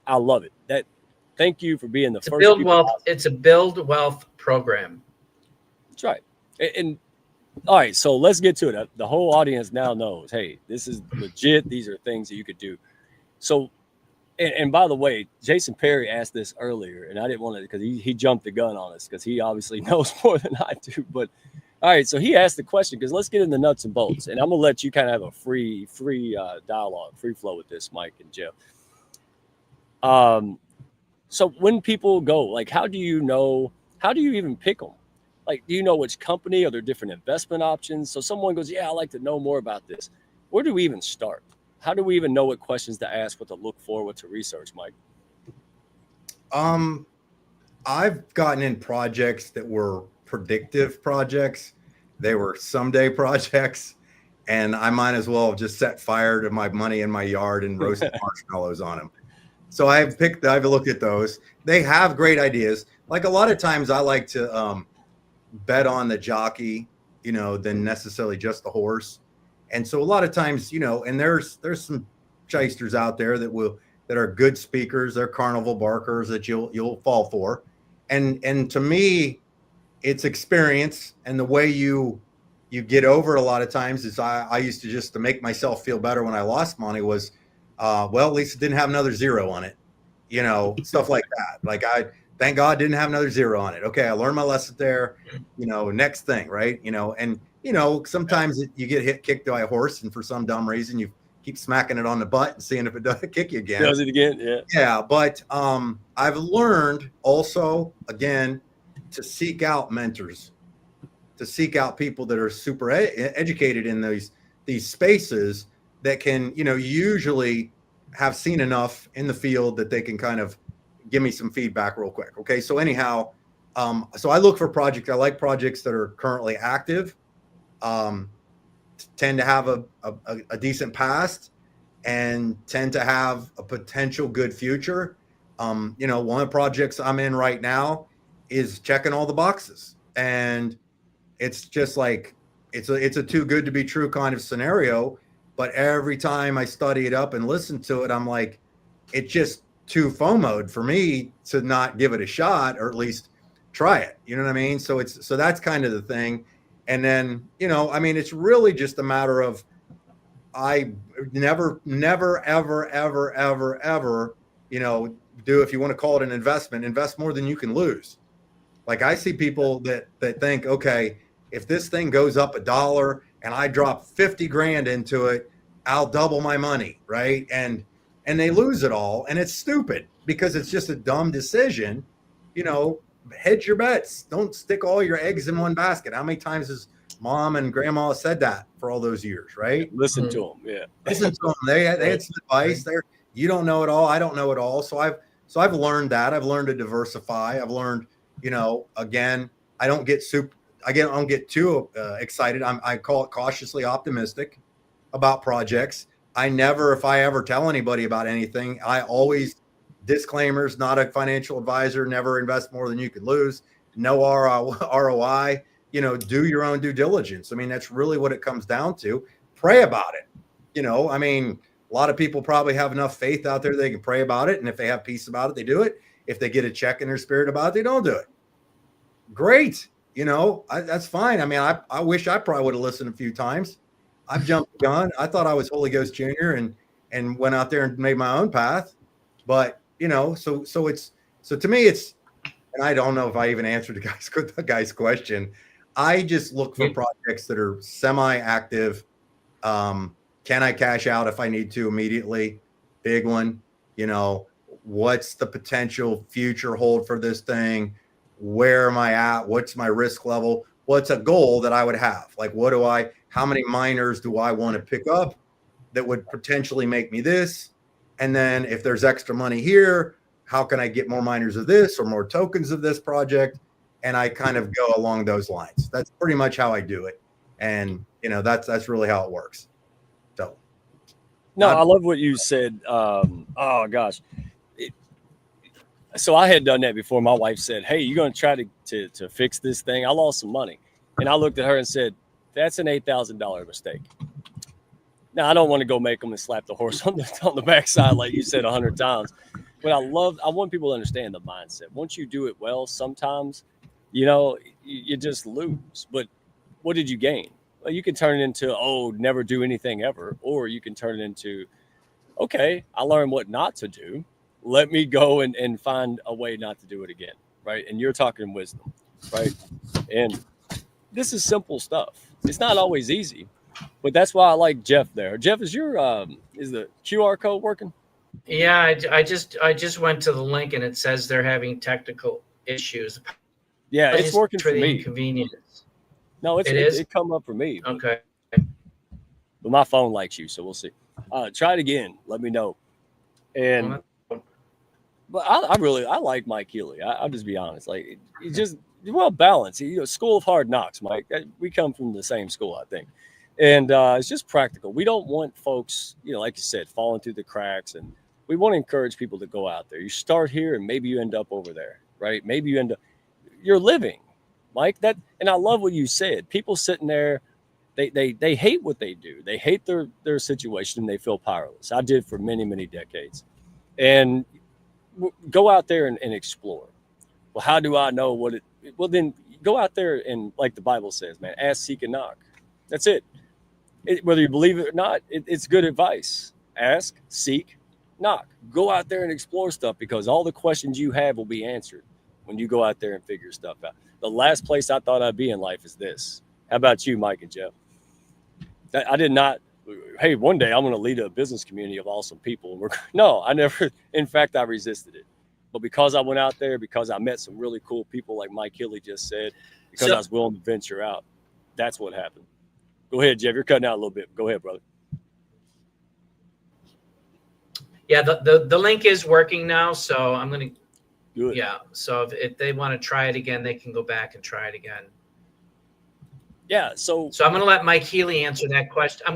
I love it. Thank you for being the first. Build wealth. It's a build wealth program. That's right. And all right, so let's get to it. The whole audience now knows, hey, this is legit. These are things that you could do. So, and by the way, Jason Perry asked this earlier, and I didn't want to, because he jumped the gun on us because he obviously knows more than I do. But all right, so he asked the question, because let's get in the nuts and bolts, and I'm gonna let you kind of have a free dialogue, free flow with this, Mike and Jeff. So when people go, like, how do you even pick them? Like, do you know which company? Are there different investment options? So someone goes, yeah, I'd like to know more about this. Where do we even start? How do we even know what questions to ask, what to look for, what to research, Mike? I've gotten in projects that were predictive projects. They were someday projects. And I might as well have just set fire to my money in my yard and roasted marshmallows on them. So I've looked at those. They have great ideas. Like, a lot of times I like to bet on the jockey, than necessarily just the horse. And so a lot of times, and there's some shysters out there that are good speakers. They're carnival barkers that you'll fall for. And to me, it's experience, and the way you get over it a lot of times is I used to, just to make myself feel better when I lost money, was well, at least it didn't have another zero on it, stuff like that. Like, thank God didn't have another zero on it. Okay, I learned my lesson there, next thing, right? And sometimes you get kicked by a horse, and for some dumb reason you keep smacking it on the butt and seeing if it doesn't kick you again. Does it again? Yeah. Yeah, but I've learned also, again, to seek out mentors, to seek out people that are super educated in these spaces that can, usually have seen enough in the field that they can kind of give me some feedback real quick. Okay. So anyhow, so I look for projects. I like projects that are currently active, tend to have a decent past, and tend to have a potential good future. One of the projects I'm in right now is checking all the boxes, and it's just like, it's a too good to be true kind of scenario. But every time I study it up and listen to it, I'm like, it's just too FOMO'd for me to not give it a shot, or at least try it. You know what I mean? So that's kind of the thing. And then, it's really just a matter of, I never, ever, do, if you want to call it an investment, invest more than you can lose. Like, I see people that think, okay, if this thing goes up $1 and I drop 50 grand into it, I'll double my money. Right. And they lose it all. And it's stupid, because it's just a dumb decision. Hedge your bets. Don't stick all your eggs in one basket. How many times has mom and grandma said that for all those years? Right. Listen to them. Yeah. Listen to them. They had some advice there. You don't know it all. I don't know it all. So I've learned that. I've learned to diversify. I've learned, again, I don't get too excited. I call it cautiously optimistic about projects. If I ever tell anybody about anything, I always, disclaimers, not a financial advisor, never invest more than you can lose, no ROI, do your own due diligence. I mean, that's really what it comes down to. Pray about it. A lot of people probably have enough faith out there they can pray about it. And if they have peace about it, they do it. If they get a check in their spirit about it, they don't do it. Great. That's fine. I mean, I wish I probably would have listened a few times. I've jumped the gun. I thought I was Holy Ghost Jr. and went out there and made my own path. But, so to me, it's, and I don't know if I even answered the guy's question. I just look for projects that are semi-active. Can I cash out if I need to immediately? Big one. What's the potential future hold for this thing? Where am I at? What's my risk level? What's a goal that I would have? Like, how many miners do I want to pick up that would potentially make me this? And then if there's extra money here, how can I get more miners of this or more tokens of this project? And I kind of go along those lines. That's pretty much how I do it. And, that's really how it works. So. No, I love what you said. Oh gosh. So I had done that before. My wife said, hey, you're going to try to fix this thing. I lost some money. And I looked at her and said, That's an $8,000 mistake. Now, I don't want to go make them and slap the horse on the backside, like you said 100 times. But I want people to understand the mindset. Once you do it well, sometimes, you just lose. But what did you gain? Well, you can turn it into, never do anything ever. Or you can turn it into, okay, I learned what not to do. Let me go and find a way not to do it again, right? And you're talking wisdom, right? And this is simple stuff. It's not always easy, but that's why I like Jeff there. Jeff, is the QR code working? Yeah, I just went to the link and it says they're having technical issues. Yeah, it's working for me. Inconvenience. No, it come up for me. Okay. But my phone likes you, so we'll see. Try it again. Let me know. And but I like Mike Healey. I'll just be honest. Like, he's just well balanced. School of hard knocks, Mike. We come from the same school, I think. And it's just practical. We don't want folks, like you said, falling through the cracks. And we want to encourage people to go out there. You start here and maybe you end up over there, right? Maybe you end up, you're living, Mike. And I love what you said. People sitting there, they hate what they do. They hate their situation and they feel powerless. I did for many, many decades. And go out there and explore. Well, how do I know what it? Well, then go out there and, like the Bible says, man, ask, seek, and knock. That's it. Whether you believe it or not, it's good advice. Ask, seek, knock. Go out there and explore stuff, because all the questions you have will be answered when you go out there and figure stuff out. The last place I thought I'd be in life is this. How about you, Mike and Jeff? I did not. Hey, one day I'm going to lead a business community of awesome people. No, I never. In fact, I resisted it. But because I went out there, because I met some really cool people, like Mike Healey just said, because I was willing to venture out, that's what happened. Go ahead, Jeff. You're cutting out a little bit. Go ahead, brother. Yeah, the link is working now, so I'm going to. Good. Yeah, so if they want to try it again, they can go back and try it again. Yeah, so I'm going to let Mike Healey answer that question.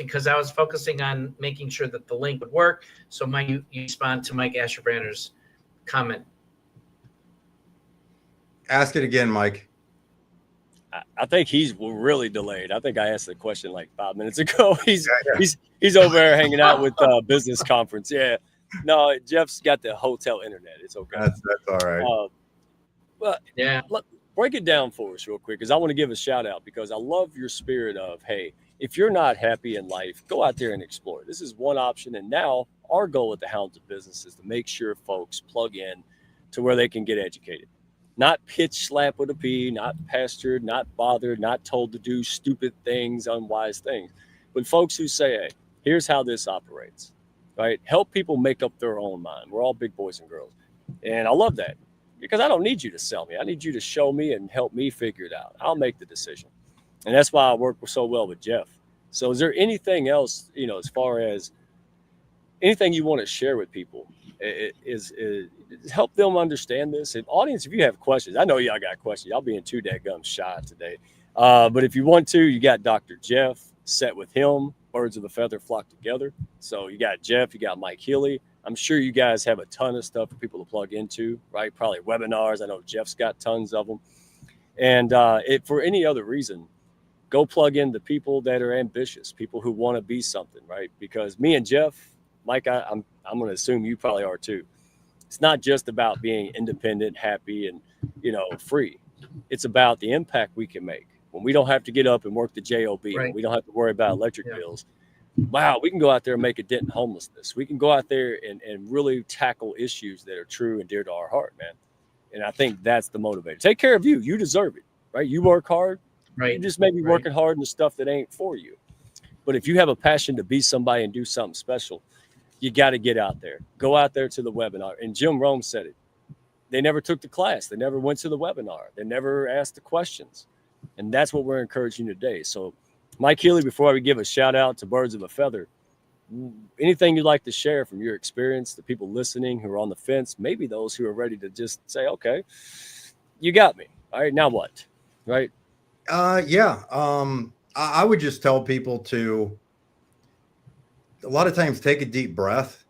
Because I was focusing on making sure that the link would work. So Mike, you respond to Mike Asherbranner's comment. Ask it again, Mike. I think he's really delayed. I think I asked the question like 5 minutes ago. He's over there hanging out with business conference. Yeah, no, Jeff's got the hotel internet. It's okay. That's all right. But yeah, break it down for us real quick, because I want to give a shout out, because I love your spirit of, hey, if you're not happy in life, go out there and explore. This is one option. And now our goal at the Hounds of Business is to make sure folks plug in to where they can get educated. Not pitch slap with a P, not pastured, not bothered, not told to do stupid things, unwise things. But folks who say, hey, here's how this operates, right? Help people make up their own mind. We're all big boys and girls. And I love that, because I don't need you to sell me. I need you to show me and help me figure it out. I'll make the decision. And that's why I work so well with Jeff. So is there anything else, as far as anything you want to share with people, is help them understand this? And audience, if you have questions, I know y'all got questions. Y'all being too dadgum shy today. But if you want to, you got Dr. Jeff, set with him, birds of a feather flock together. So you got Jeff, you got Mike Healey. I'm sure you guys have a ton of stuff for people to plug into, right? Probably webinars. I know Jeff's got tons of them. And for any other reason, go plug in the people that are ambitious, people who want to be something, right? Because me and Jeff, Mike, I'm going to assume you probably are too. It's not just about being independent, happy, and, free. It's about the impact we can make when we don't have to get up and work the job. Right. When we don't have to worry about electric bills. Wow, we can go out there and make a dent in homelessness. We can go out there and really tackle issues that are true and dear to our heart, man. And I think that's the motivator. Take care of you. You deserve it, right? You work hard. Right. You just may be working hard in the stuff that ain't for you. But if you have a passion to be somebody and do something special, you got to get out there. Go out there to the webinar. And Jim Rome said it. They never took the class. They never went to the webinar. They never asked the questions. And that's what we're encouraging today. So, Mike Healey, before we give a shout out to Birds of a Feather, anything you'd like to share from your experience, the people listening who are on the fence, maybe those who are ready to just say, okay, you got me. All right, now what? Right? I would just tell people to, a lot of times, take a deep breath,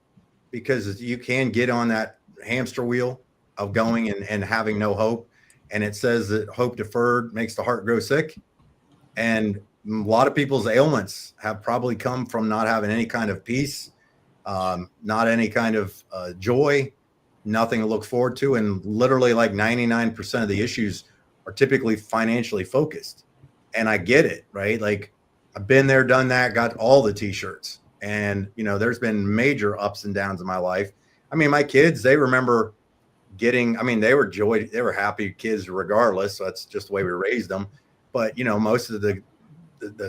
because you can get on that hamster wheel of going and having no hope. And it says that hope deferred makes the heart grow sick. And a lot of people's ailments have probably come from not having any kind of peace, not any kind of joy, nothing to look forward to. And literally like 99% of the issues are typically financially focused. And I get it, right? Like I've been there, done that, got all the t-shirts. And, you know, there's been major ups and downs in my life. I mean, my kids, they remember getting, I mean, they were happy kids regardless. So that's just the way we raised them. But, you know, most of the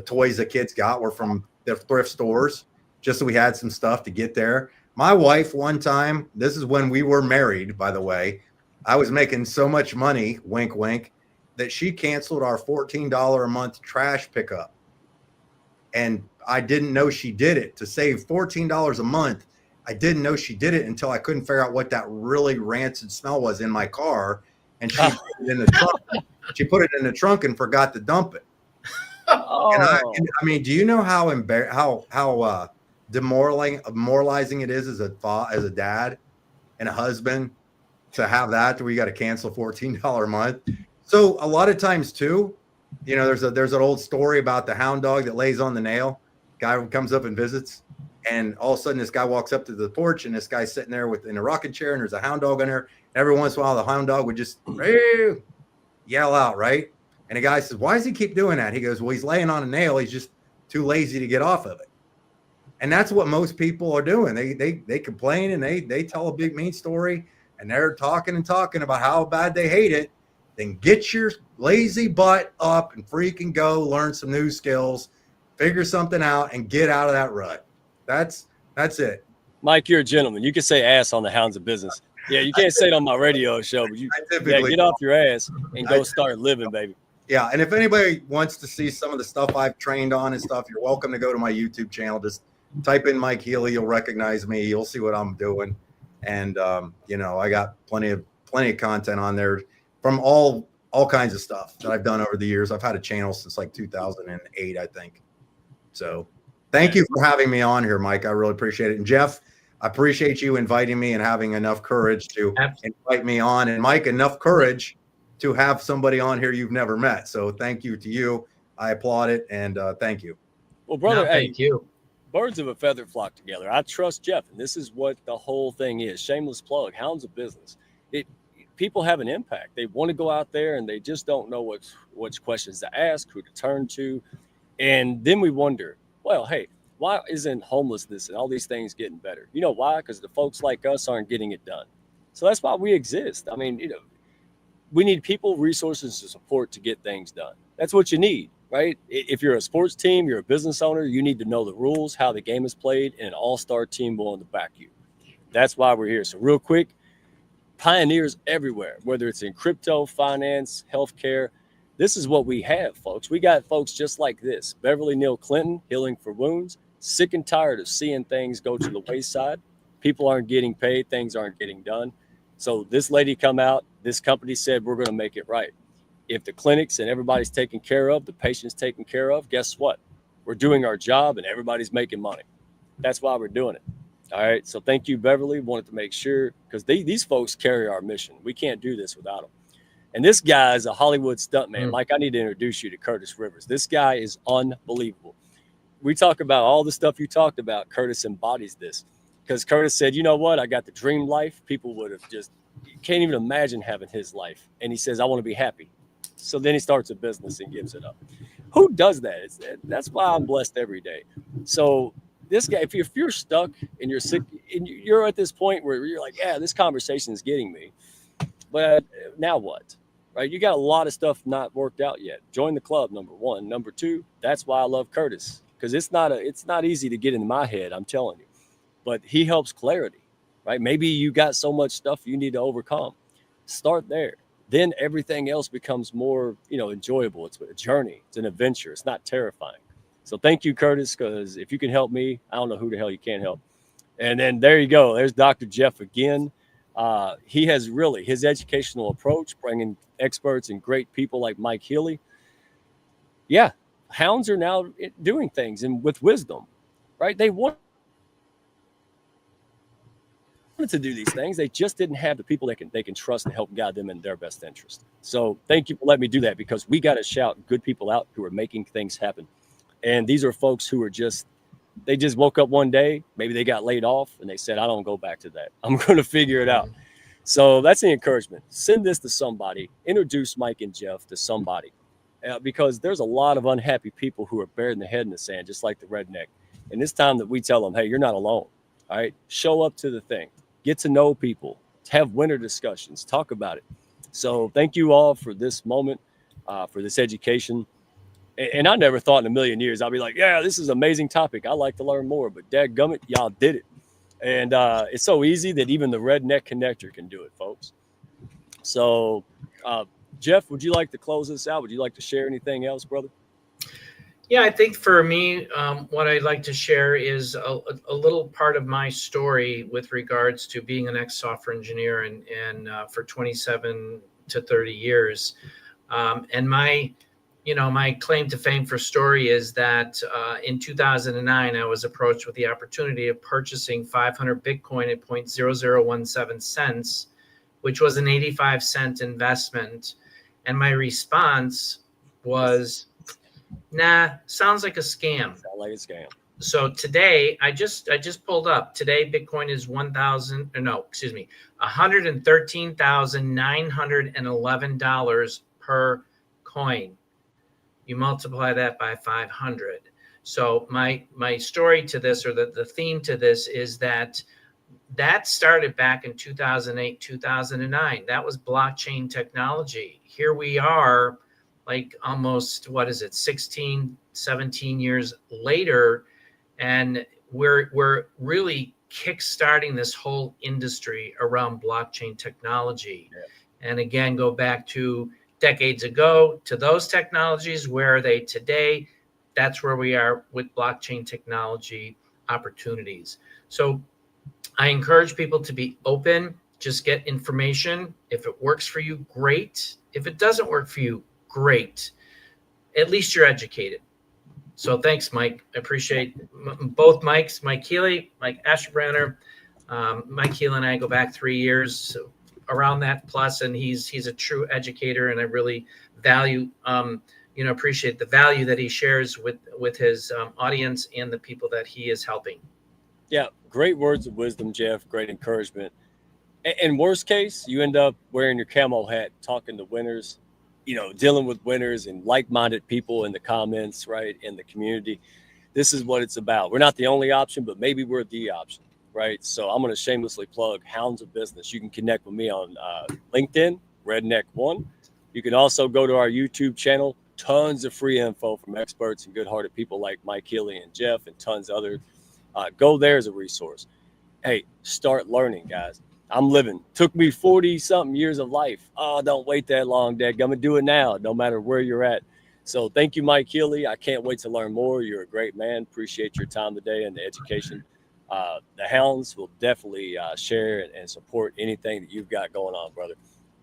toys that kids got were from their thrift stores, just so we had some stuff to get there. My wife, one time, this is when we were married, by the way, I was making so much money, wink, wink, that she canceled our $14 a month trash pickup. And I didn't know she did it to save $14 a month. I didn't know she did it until I couldn't figure out what that really rancid smell was in my car. And she put it in the trunk. She put it in the trunk and forgot to dump it. Oh. And I mean, do you know how demoralizing it is as a dad and a husband to have that where you got to cancel $14 a month? So a lot of times too, you know, there's an old story about the hound dog that lays on the nail. Guy comes up and visits, and all of a sudden this guy walks up to the porch, and this guy's sitting there in a rocking chair, and there's a hound dog in there. Every once in a while, the hound dog would just yell out, right? And the guy says, "Why does he keep doing that?" He goes, "Well, he's laying on a nail. He's just too lazy to get off of it." And that's what most people are doing. They complain and they tell a big mean story, and they're talking about how bad they hate it. Then get your lazy butt up and freaking go learn some new skills, figure something out, and get out of that rut. That's it. Mike, you're a gentleman. You can say ass on the Hounds of Business. Yeah, you can't say it on my radio show, but get off your ass and go start living, baby. Yeah, and if anybody wants to see some of the stuff I've trained on and stuff, you're welcome to go to my YouTube channel. Just type in Mike Healey. You'll recognize me. You'll see what I'm doing. And, you know, I got plenty of content on there from all kinds of stuff that I've done over the years. I've had a channel since like 2008, I think. So thank you for having me on here, Mike. I really appreciate it. And Jeff, I appreciate you inviting me and having enough courage to invite me on. And Mike, enough courage to have somebody on here you've never met. So thank you to you. I applaud it. And thank you. Well, brother, thank you. Birds of a feather flock together. I trust Jeff. And this is what the whole thing is. Shameless plug, Hounds of Business. People have an impact. They want to go out there and they just don't know which questions to ask, who to turn to. And then we wonder, well, hey, why isn't homelessness and all these things getting better? You know why? Because the folks like us aren't getting it done. So that's why we exist. I mean, you know, we need people, resources, and support to get things done. That's what you need, right? If you're a sports team, you're a business owner, you need to know the rules, how the game is played, and an all-star team willing to back you. That's why we're here. So real quick, pioneers everywhere, whether it's in crypto, finance, healthcare. This is what we have, folks. We got folks just like this. Beverly Neal Clinton, Healing for Wounds, sick and tired of seeing things go to the wayside. People aren't getting paid. Things aren't getting done. So this lady come out, this company said, we're going to make it right. If the clinics and everybody's taken care of, the patients taken care of, guess what? We're doing our job and everybody's making money. That's why we're doing it. All right. So thank you, Beverly. Wanted to make sure because these folks carry our mission. We can't do this without them. And this guy is a Hollywood stuntman. Mike, I need to introduce you to Curtis Rivers. This guy is unbelievable. We talk about all the stuff you talked about. Curtis embodies this because Curtis said, you know what? I got the dream life. People would have you can't even imagine having his life. And he says, I want to be happy. So then he starts a business and gives it up. Who does that? That's why I'm blessed every day. So this guy, if you're stuck and you're sick and you're at this point where you're like, yeah, this conversation is getting me, but now what, right? You got a lot of stuff not worked out yet. Join the club, number one. Number two, that's why I love Curtis, because it's not easy to get in my head, I'm telling you, but he helps clarity, right? Maybe you got so much stuff you need to overcome. Start there. Then everything else becomes more, enjoyable. It's a journey. It's an adventure. It's not terrifying. So thank you, Curtis, because if you can help me, I don't know who the hell you can't help. And then there you go. There's Dr. Jeff again. He has really his educational approach, bringing experts and great people like Mike Healey. Yeah, hounds are now doing things and with wisdom, right? They want wanted to do these things. They just didn't have the people that they can trust to help guide them in their best interest. So thank you for letting me do that, because we got to shout good people out who are making things happen. And these are folks who are they just woke up one day, maybe they got laid off, and they said, I don't go back to that. I'm going to figure it out. So that's the encouragement. Send this to somebody. Introduce Mike and Jeff to somebody, because there's a lot of unhappy people who are burying their head in the sand, just like the redneck. And it's time that we tell them, hey, you're not alone. All right. Show up to the thing. Get to know people. Have winter discussions. Talk about it. So thank you all for this moment, for this education. And I never thought in a million years I'd be like, yeah, this is an amazing topic. I like to learn more. But dadgummit, y'all did it. And it's so easy that even the redneck connector can do it, folks. So, Jeff, would you like to close this out? Would you like to share anything else, brother? Yeah, I think for me, what I'd like to share is a little part of my story with regards to being an ex-software engineer and for 27 to 30 years. And my claim to fame for story is that in 2009, I was approached with the opportunity of purchasing 500 Bitcoin at 0.0017 cents, which was an 85-cent investment. And my response was, nah, sounds like a scam. Sounds like a scam. So today, I just pulled up. Today, Bitcoin is $113,911 per coin. You multiply that by 500. So my story to this, or the theme to this, is that started back in 2008, 2009. That was blockchain technology. Here we are, like almost, 16, 17 years later, and we're really kickstarting this whole industry around blockchain technology. Yeah. And again, go back to decades ago to those technologies. Where are they today? That's where we are with blockchain technology opportunities. So I encourage people to be open, just get information. If it works for you, great. If it doesn't work for you, great. At least you're educated. So thanks, Mike. I appreciate both Mikes, Mike Healey, Mike Asherbranner. Mike Healey and I go back 3 years, so around that plus, and he's a true educator, and I really value, appreciate the value that he shares with his audience and the people that he is helping. Yeah, great words of wisdom, Jeff. Great encouragement. And worst case, you end up wearing your camo hat, talking to winners, dealing with winners and like-minded people in the comments, right, in the community. This is what it's about. We're not the only option, but maybe we're the option, right? So I'm going to shamelessly plug Hounds of Business. You can connect with me on LinkedIn, Redneck1. You can also go to our YouTube channel. Tons of free info from experts and good-hearted people like Mike Healey and Jeff, and tons of others. Go there as a resource. Hey, start learning, guys. I'm living. Took me 40-something years of life. Oh, don't wait that long, Dad. I'm going to do it now, no matter where you're at. So thank you, Mike Healey. I can't wait to learn more. You're a great man. Appreciate your time today and the education. The Hounds will definitely share and support anything that you've got going on, brother.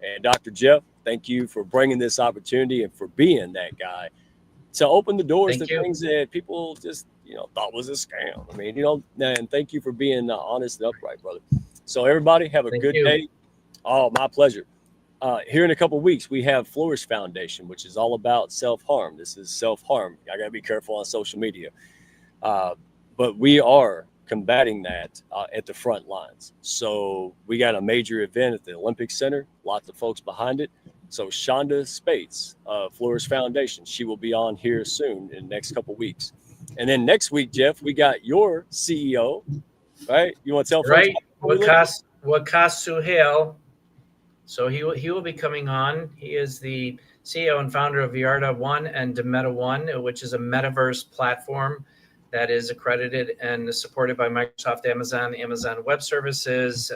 And Dr. Jeff, thank you for bringing this opportunity and for being that guy to open the doors to things that people just, thought was a scam. I mean, and thank you for being honest and upright, brother. So everybody have a good day. Oh, my pleasure. Here in a couple of weeks, we have Flourish Foundation, which is all about self-harm. This is self-harm. I got to be careful on social media. But we are combating that at the front lines. So we got a major event at the Olympic Center, lots of folks behind it. So Shonda Spates, Flourish Foundation, she will be on here soon in the next couple of weeks. And then next week, Jeff, we got your CEO, right? You want to tell folks? Right, Wakas Suhail. So he will be coming on. He is the CEO and founder of Yarda One and Demeta One, which is a metaverse platform that is accredited and supported by Microsoft, Amazon Web Services,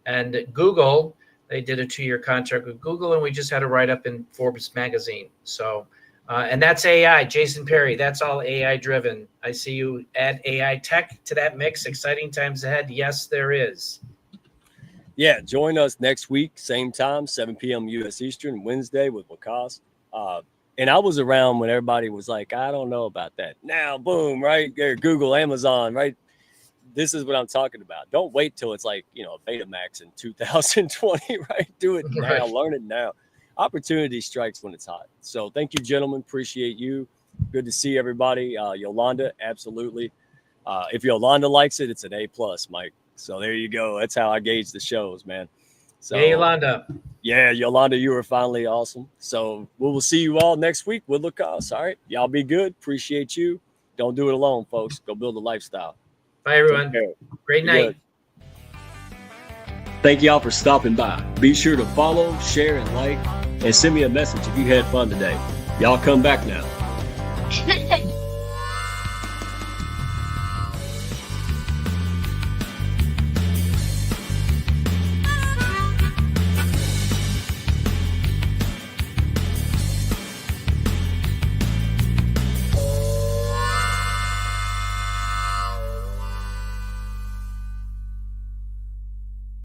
and Google. They did a 2-year contract with Google, and we just had a write-up in Forbes magazine. So, and that's AI, Jason Perry. That's all AI driven. I see you add AI tech to that mix. Exciting times ahead. Yes, there is. Yeah, join us next week, same time, 7 p.m. U.S. Eastern, Wednesday with Wakas. And I was around when everybody was like, I don't know about that. Now, boom, right? Google, Amazon, right? this is what I'm talking about. Don't wait till it's like, a Betamax in 2020, right? Do it now. Right. Learn it now. Opportunity strikes when it's hot. So thank you, gentlemen. Appreciate you. Good to see everybody. Yolanda, absolutely. If Yolanda likes it, it's an A+, Mike. So there you go. That's how I gauge the shows, man. So, hey, Yolanda. Yeah, Yolanda, you were finally awesome. So we will see you all next week with Lacoste. All right. Y'all be good. Appreciate you. Don't do it alone, folks. Go build a lifestyle. Bye, everyone. Great night. Thank y'all for stopping by. Be sure to follow, share, and like, and send me a message if you had fun today. Y'all come back now.